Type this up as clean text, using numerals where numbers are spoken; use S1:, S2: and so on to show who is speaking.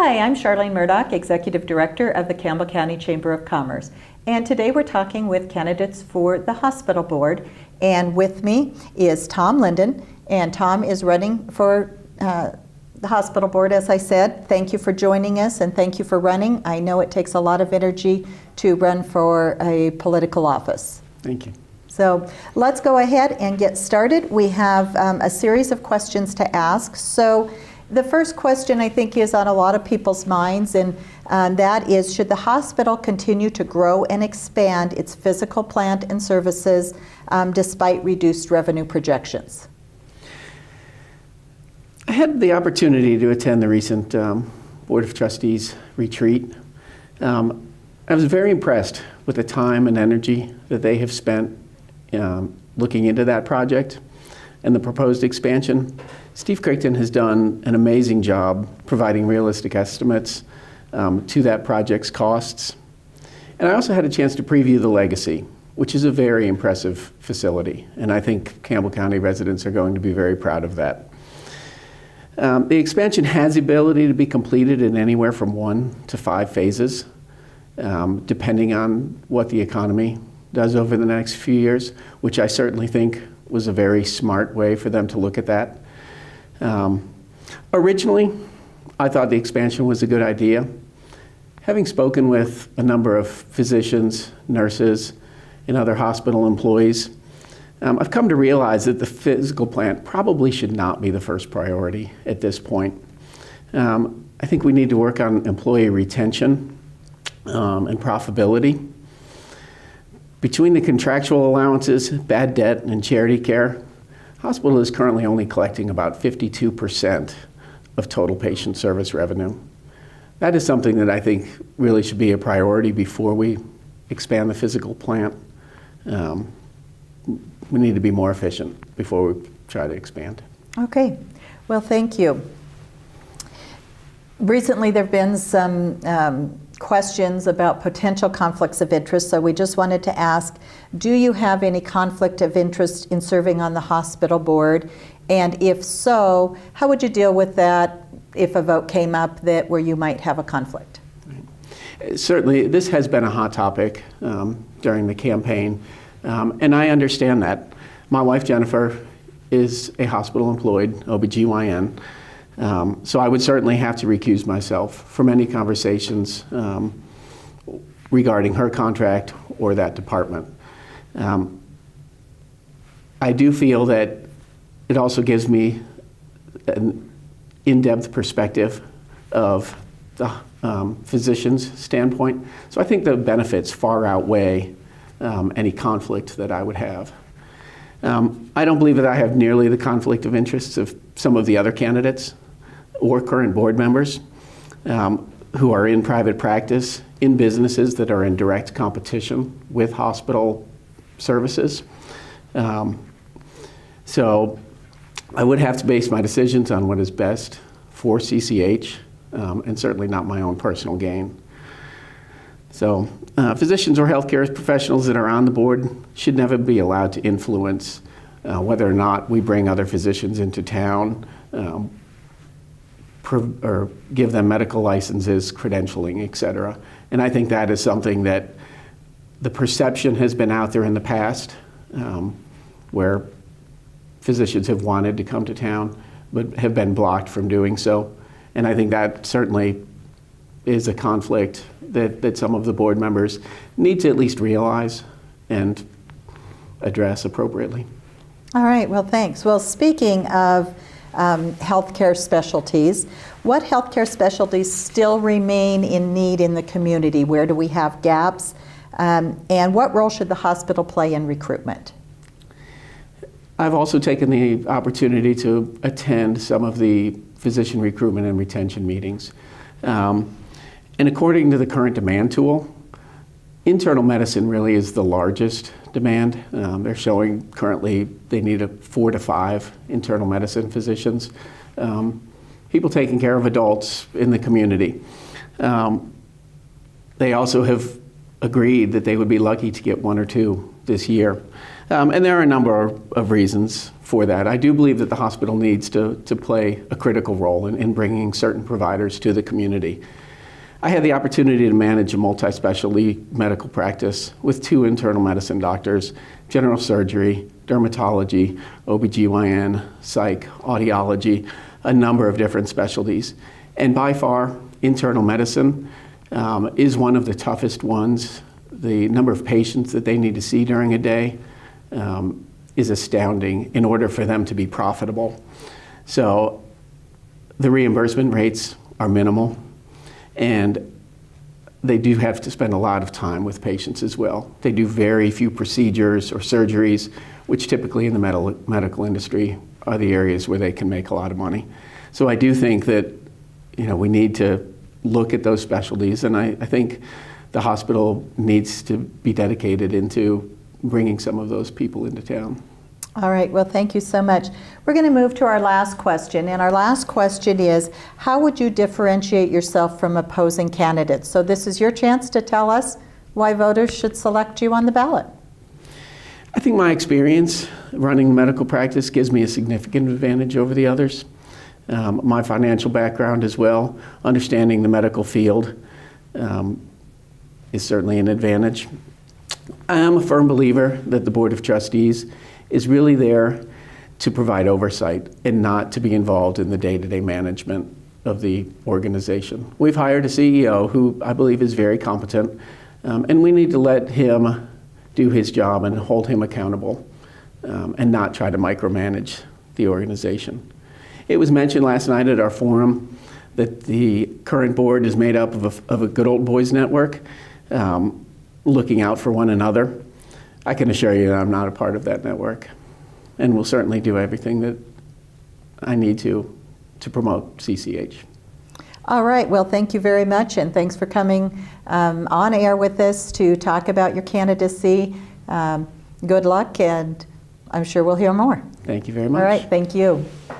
S1: Hi, I'm Charlene Murdoch, Executive Director of the Campbell County Chamber of Commerce. And today we're talking with candidates for the hospital board. And with me is Tom Linden, and Tom is running for the hospital board, as I said. Thank you for joining us, and thank you for running. I know it takes a lot of energy to run for a political office.
S2: Thank you.
S1: So let's go ahead and get started. We have a series of questions to ask. So the first question, I think, is on a lot of people's minds, and that is, should the hospital continue to grow and expand its physical plant and services despite reduced revenue projections?
S2: I had the opportunity to attend the recent Board of Trustees retreat. I was very impressed with the time and energy that they have spent looking into that project and the proposed expansion. Steve Crichton has done an amazing job providing realistic estimates to that project's costs. And I also had a chance to preview the Legacy, which is a very impressive facility. And I think Campbell County residents are going to be very proud of that. The expansion has the ability to be completed in anywhere from 1 to 5 phases, depending on what the economy does over the next few years, which I certainly think was a very smart way for them to look at that. Originally, I thought the expansion was a good idea. Having spoken with a number of physicians, nurses, and other hospital employees, I've come to realize that the physical plant probably should not be the first priority at this point. I think we need to work on employee retention and profitability. Between the contractual allowances, bad debt, and charity care, hospital is currently only collecting about 52% of total patient service revenue. That is something that I think really should be a priority before we expand the physical plant. We need to be more efficient before we try to expand.
S1: Okay, well, thank you. Recently there have been some questions about potential conflicts of interest, so we just wanted to ask, do you have any conflict of interest in serving on the hospital board? And if so, how would you deal with that if a vote came up that where you might have a conflict?
S2: Right. Certainly, this has been a hot topic during the campaign, and I understand that. My wife, Jennifer, is a hospital-employed OBGYN, so I would certainly have to recuse myself from any conversations regarding her contract or that department. I do feel that it also gives me an in-depth perspective of the physician's standpoint. So I think the benefits far outweigh any conflict that I would have. I don't believe that I have nearly the conflict of interests of some of the other candidates or current board members who are in private practice, in businesses that are in direct competition with hospital services. So I would have to base my decisions on what is best for CCH, and certainly not my own personal gain. So physicians or healthcare professionals that are on the board should never be allowed to influence whether or not we bring other physicians into town, or give them medical licenses, credentialing, et cetera. And I think that is something that the perception has been out there in the past, where physicians have wanted to come to town, but have been blocked from doing so. And I think that certainly is a conflict that some of the board members need to at least realize and address appropriately.
S1: All right, well, thanks. Well, speaking of healthcare specialties, what healthcare specialties still remain in need in the community? Where do we have gaps? And what role should the hospital play in recruitment?
S2: I've also taken the opportunity to attend some of the physician recruitment and retention meetings. And according to the current demand tool, internal medicine really is the largest demand. They're showing currently they need 4 to 5 internal medicine physicians, people taking care of adults in the community. They also have agreed that they would be lucky to get 1 or 2 this year. And there are a number of reasons for that. I do believe that the hospital needs to play a critical role in bringing certain providers to the community. I had the opportunity to manage a multi-specialty medical practice with 2 internal medicine doctors, general surgery, dermatology, OBGYN, psych, audiology, a number of different specialties. And by far, internal medicine is one of the toughest ones. The number of patients that they need to see during a day is astounding in order for them to be profitable. So the reimbursement rates are minimal, and they do have to spend a lot of time with patients as well. They do very few procedures or surgeries, which typically in the medical industry are the areas where they can make a lot of money. So I do think that we need to look at those specialties, and I think the hospital needs to be dedicated into bringing some of those people into town.
S1: All right, well, thank you so much. We're going to move to our last question, and our last question is, how would you differentiate yourself from opposing candidates? So this is your chance to tell us why voters should select you on the ballot.
S2: I think my experience running medical practice gives me a significant advantage over the others. My financial background as well, understanding the medical field is certainly an advantage. I am a firm believer that the Board of Trustees is really there to provide oversight and not to be involved in the day-to-day management of the organization. We've hired a CEO who I believe is very competent, and we need to let him do his job and hold him accountable and not try to micromanage the organization. It was mentioned last night at our forum that the current board is made up of a good old boys network, looking out for one another. I can assure you that I'm not a part of that network, and will certainly do everything that I need to promote CCH.
S1: All right, well, thank you very much, and thanks for coming on air with us to talk about your candidacy. Good luck, and I'm sure we'll hear more.
S2: Thank you very much.
S1: All right, thank you.